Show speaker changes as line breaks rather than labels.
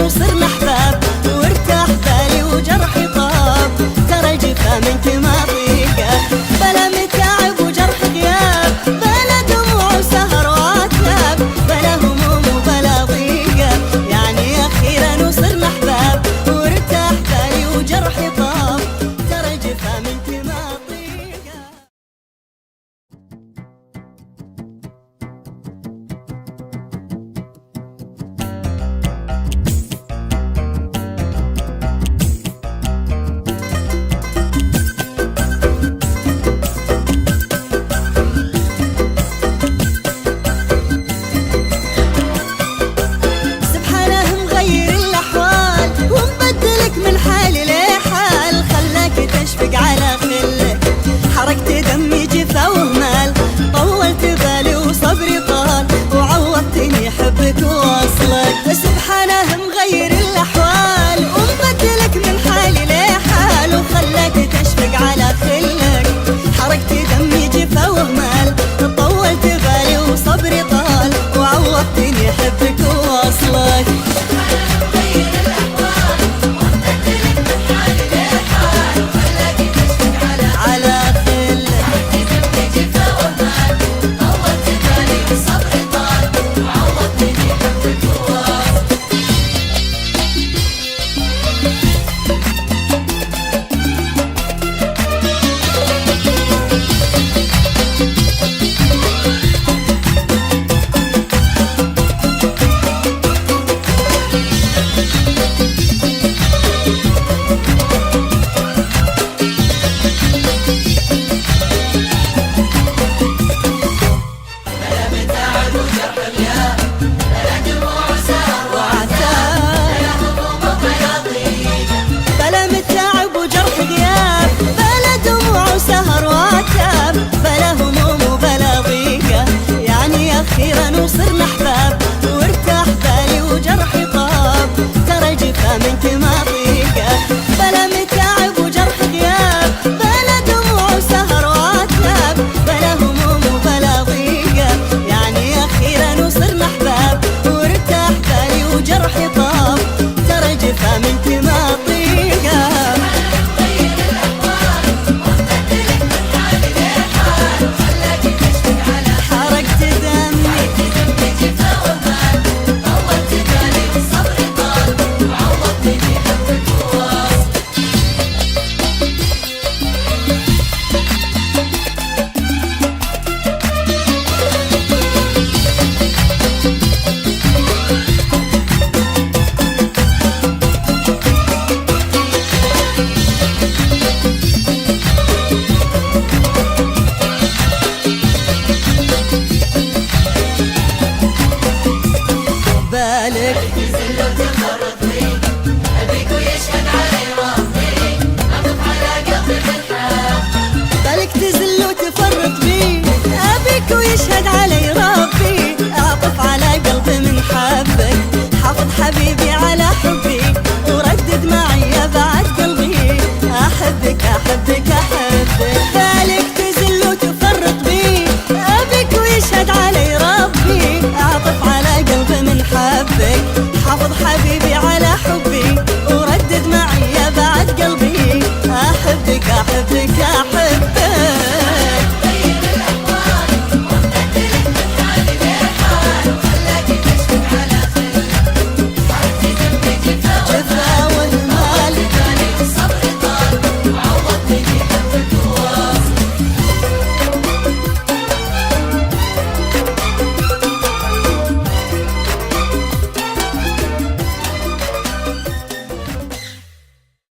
وصرنا احباب وارتاح بالي وجرحي طاب، ترى الجفا منك ما طيقه، بلا متاعب وجرح غياب، بلا دموع وسهر وعتاب، بلا هموم وبلا ضيقه، يعني اخيرا وصرنا احباب وارتاح بالي وجرحي طاب، ترى الجفا منك ما طيقه. حركت دمي جفا وهمال، طولت بالي وصبري طال، وعوضتني حبك ووصلك. سبحانه مغير الأحوال ومبدلك من حالي لحال، وخلاك تشفق على خلك. حركت دمي جفا وهمال، طولت بالي وصبري طال، وعوضتني حبك ووصلك. أخيرا وصرنا أحباب وارتاح بالي وجرحي طاب، ترى الجفا منك ما طيقه، بلا متاعب وجرح غياب، بلا دموع وسهر وعتاب، بلا هموم وبلا ضيقه، يعني أخيرا وصرنا أحباب وارتاح بالي وجرحي طاب، ترى الجفا منك ما طيقه. بالك تزل وتفرط بي، أبيك ويشهد علي ربي، أطف على قلبي بالحق. بالك تزل وتفرط بي، أبيك ويشهد علي ربي.